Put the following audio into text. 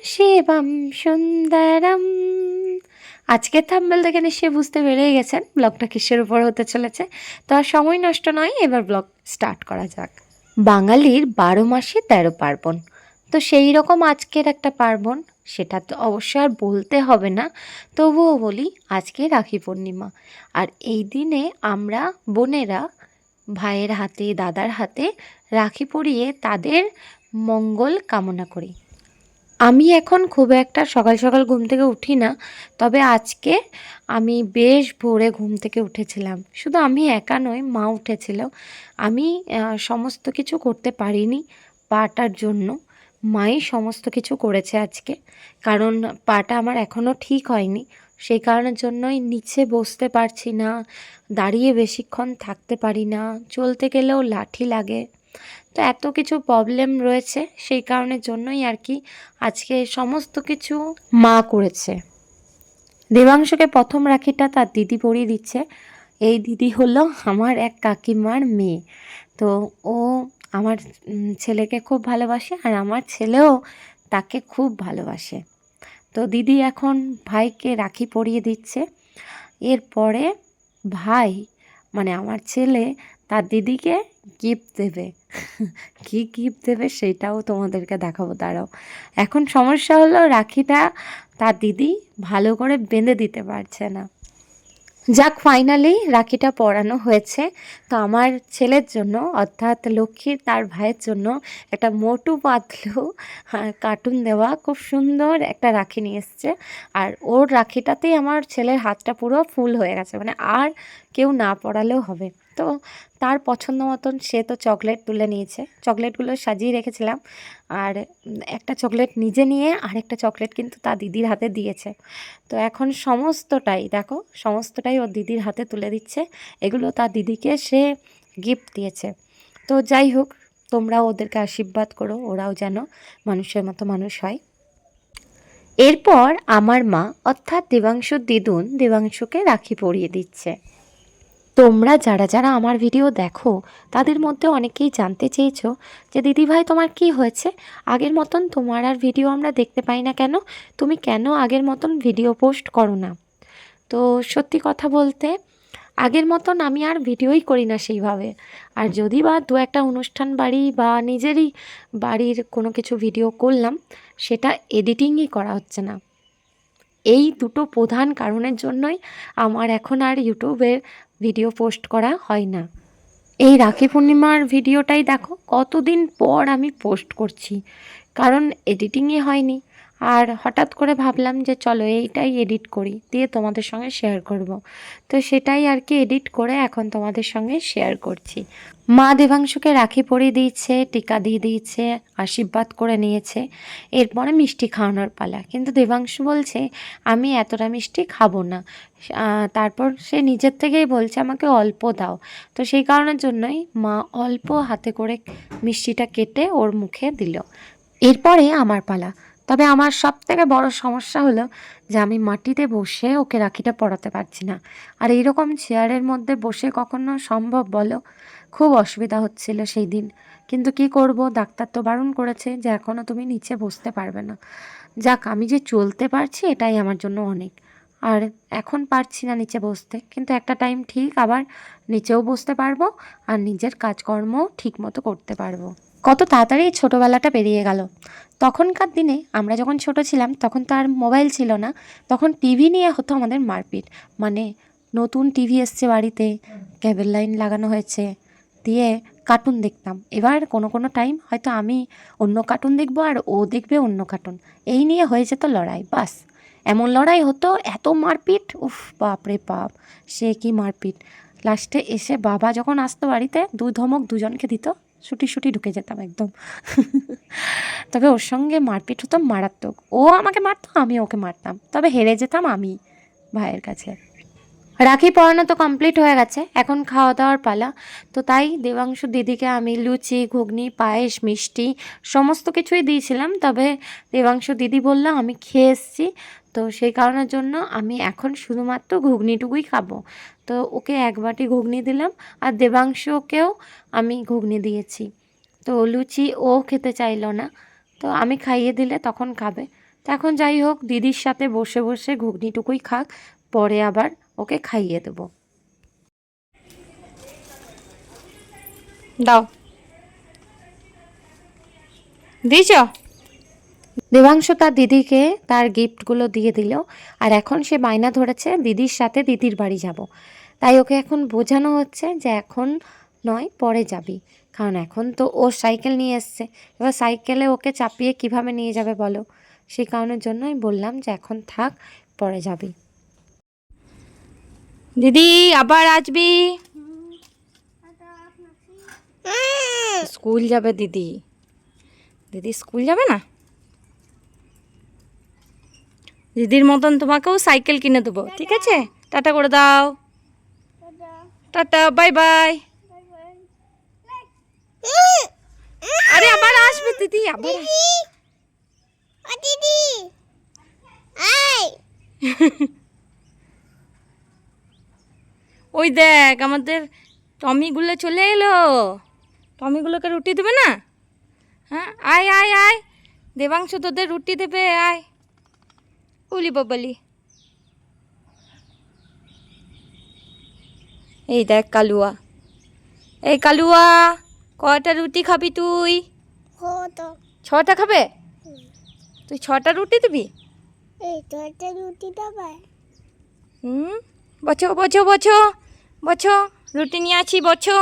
শিবম সুন্দরম। আজকের থাম্বনেল দেখে নিশ্চয়ই বুঝতে পেরেই গেছেন ব্লগটা কিসের উপর হতে চলেছে। তো আর সময় নষ্ট নয়, এবার ব্লগ স্টার্ট করা যাক। বাঙালির 12 মাসে 13 পার্বণ, তো সেই রকম আজকের একটা পার্বণ, সেটা তো অবশ্য আর বলতে হবে না, তবুও বলি আজকে রাখি পূর্ণিমা। আর এই দিনে আমরা বোনেরা ভাইয়ের হাতে দাদার হাতে রাখি পরিয়ে তাদের মঙ্গল কামনা করি। আমি এখন খুব একটা সকাল সকাল ঘুম থেকে উঠি না, তবে আজকে আমি বেশ ভোরে ঘুম থেকে উঠেছিলাম। শুধু আমি একা নই, মা উঠেছিল। আমি সমস্ত কিছু করতে পারিনি পাটার জন্য, মাই সমস্ত কিছু করেছে আজকে। কারণ পাটা আমার এখনও ঠিক হয়নি, সেই কারণের জন্যই নিচে বসতে পারছি না, দাঁড়িয়ে বেশিক্ষণ থাকতে পারি না, চলতে গেলেও লাঠি লাগে। তো এত কিছু প্রবলেম রয়েছে, সেই কারণের জন্যই আর কি আজকে সমস্ত কিছু মা করেছে। দেবাংশুকে প্রথম রাখিটা তার দিদি পরিয়ে দিচ্ছে। এই দিদি হলো আমার এক কাকিমার মেয়ে। তো ও আমার ছেলেকে খুব ভালোবাসে, আর আমার ছেলেও তাকে খুব ভালোবাসে। তো দিদি এখন ভাইকে রাখি পরিয়ে দিচ্ছে। এরপরে ভাই মানে আমার ছেলে তার দিদিকে গিফট দেবে। কি গিফট দেবে সেটাও তোমাদেরকে দেখাবো, দাঁড়াও। এখন সমস্যা হলো রাখিটা তার দিদি ভালো করে বেঁধে দিতে পারছে না। যাক, ফাইনালি রাখিটা পরানো হয়েছে। তো আমার ছেলের জন্য, অর্থাৎ লক্ষ্মীর তার ভাইয়ের জন্য একটা মোটু পাতলু কার্টুন দেওয়া খুব সুন্দর একটা রাখি নিয়ে এসছে। আর ওর রাখিটাতেই আমার ছেলের হাতটা পুরো ফুল হয়ে গেছে, মানে আর কেউ না পরালেও হবে। তো তার পছন্দ মতন সে তো চকলেট তুলে নিয়েছে, চকলেটগুলো সাজিয়ে রেখেছিলাম। আর একটা চকলেট নিজে নিয়ে আরেকটা চকলেট কিন্তু তার দিদির হাতে দিয়েছে। তো এখন সমস্তটাই দেখো, সমস্তটাই ওর দিদির হাতে তুলে দিচ্ছে। এগুলো তার দিদিকে সে গিফট দিয়েছে। তো যাই হোক, তোমরাও ওদেরকে আশীর্বাদ করো, ওরাও যেন মানুষের মতো মানুষ হয়। এরপর আমার মা অর্থাৎ দেবাংশুর দিদুন দেবাংশুকে রাখি পরিয়ে দিচ্ছে। তোমরা যারা যারা আমার ভিডিও দেখো তাদের মধ্যে অনেকেই জানতে চেয়েছো যে দিদিভাই তোমার কি হয়েছে, আগের মতন তোমার আর ভিডিও আমরা দেখতে পাই না কেন, তুমি কেন আগের মতন ভিডিও পোস্ট করো না। তো সত্যি কথা বলতে আগের মতন আমি আর ভিডিওই করি না সেইভাবে। আর যদি বা দু একটা অনুষ্ঠান বাড়ি বা নিজেরই বাড়ির কোনো কিছু ভিডিও করলাম, সেটা এডিটিংই করা হচ্ছে না। এই দুটো প্রধান কারণের জন্যই আমার এখন আর ইউটিউবের ভিডিও পোস্ট করা হয় না। এই রাখি পূর্ণিমার ভিডিওটাই দেখো কতদিন পর আমি পোস্ট করছি, কারণ এডিটিংই হয়নি। আর হঠাৎ করে ভাবলাম যে চলো এইটাই এডিট করি, দিয়ে তোমাদের সঙ্গে শেয়ার করব। তো সেটাই আর কি এডিট করে এখন তোমাদের সঙ্গে শেয়ার করছি। মা দেবাংশুকে রাখি পরিয়ে দিয়েছে, টিকা দিয়ে দিয়েছে, আশীর্বাদ করে নিয়েছে। এরপরে মিষ্টি খাওয়ানোর পালা, কিন্তু দেবাংশু বলছে আমি এতটা মিষ্টি খাবো না। তারপর সে নিজের থেকেই বলছে আমাকে অল্প দাও। তো সেই কারণের জন্যই মা অল্প হাতে করে মিষ্টিটা কেটে ওর মুখে দিল। এরপরে আমার পালা। তবে আমার সব থেকে বড় সমস্যা হলো যে আমি মাটিতে বসে ওকে রাখিটা পরাতে পারছি না। আর এইরকম চেয়ারের মধ্যে বসে কখনো সম্ভব বলো? খুব অসুবিধা হচ্ছিল সেই দিন। কিন্তু কি করব, ডাক্তার তো বারণ করেছে যে এখনও তুমি নিচে বসতে পারবে না। যাক, আমি যে চলতে পারছি এটাই আমার জন্য অনেক। আর এখন পারছি না নিচে বসতে, কিন্তু একটা টাইম ঠিক আবার নিচেও বসতে পারবো আর নিজের কাজকর্ম ঠিক মতো করতে পারবো। কত তাড়াতাড়ি ছোটোবেলাটা পেরিয়ে গেল। তখনকার দিনে আমরা যখন ছোট ছিলাম তখন তো আর মোবাইল ছিল না, তখন টিভি নিয়ে হতো আমাদের মারপিট। মানে নতুন টিভি এসছে বাড়িতে, কেবল লাইন লাগানো হয়েছে, দিয়ে কার্টুন দেখতাম। এবার কোনো কোনো টাইম হয়তো আমি অন্য কার্টুন দেখবো আর ও দেখবে অন্য কার্টুন, এই নিয়ে হয়ে যেত লড়াই। বাস, এমন লড়াই হতো, এত মারপিট, উফ বাপ রে বাপ, সে কি মারপিট। লাস্টে এসে বাবা যখন আসতো বাড়িতে, দু ধমক দুজনকে দিত, ছুটি ছুটি ঢুকে যেতাম একদম। তবে ওর সঙ্গে মারপিট হতো মারাত্মক, ও আমাকে মারতো আমি ওকে মারতাম, তবে হেরে যেতাম আমি ভাইয়ের কাছে। রাখি পরানো তো কমপ্লিট হয়ে গেছে, এখন খাওয়া দাওয়ার পালা। তো তাই দেবাংশু দিদিকে আমি লুচি ঘুগনি পায়েস মিষ্টি সমস্ত কিছুই দিয়েছিলাম, তবে দেবাংশু দিদি বলল আমি খেয়ে এসছি, তো সেই কারণের জন্য আমি এখন শুধুমাত্র ঘুগনিটুকুই খাবো। তো ওকে এক বাটি ঘুগনি দিলাম, আর দেবাংশুকেও আমি ঘুগনি দিয়েছি। তো লুচি ও খেতে চাইলো না, তো আমি খাইয়ে দিলে তখন খাবে। তো এখন যাই হোক, দিদির সাথে বসে বসে ঘুগনিটুকুই খাক, পরে আবার ওকে খাইয়ে দেবো। দাও, দিয়েছ? দেবাংশু তার দিদিকে তার গিফটগুলো দিয়ে দিল, আর এখন সে বায়না ধরেছে দিদির সাথে দিদির বাড়ি যাব। তাই ওকে এখন বোঝানো হচ্ছে যে এখন নয়, পরে যাবি, কারণ এখন তো ও সাইকেল নিয়ে এসছে, এবার সাইকেলে ওকে চাপিয়ে কিভাবে নিয়ে যাবে বলো। সেই কারণের জন্য আমি বললাম যে এখন থাক, পরে যাবি। দিদি আবার আসবি, স্কুল যাবে দিদি, দিদি স্কুল যাবে না? দিদির মতন তোমাকেও সাইকেল কিনে দেবো, ঠিক আছে? টাটা করে দাও, টাটা, বাই বাই। আরে আবার আসবে দিদি, আবার দিদি আয়। ওই দেখ আমাদের টমিগুলো চলে এলো, টমিগুলোকে রুটি দেবে না? হ্যাঁ, আয় আয় আয়, দেবাংশু তোদের রুটি দেবে, আয়। উলি বাবালি, এই দেখ কালুয়া, এই কালুয়া, কয়টা রুটি খাবি তুই? কত? 6টা খাবে? তুই 6টা রুটি দিবি? এই তো একটা রুটি দেবে। বছো বছো বছো বছো, রুটি নিয়ে আছি, বছো।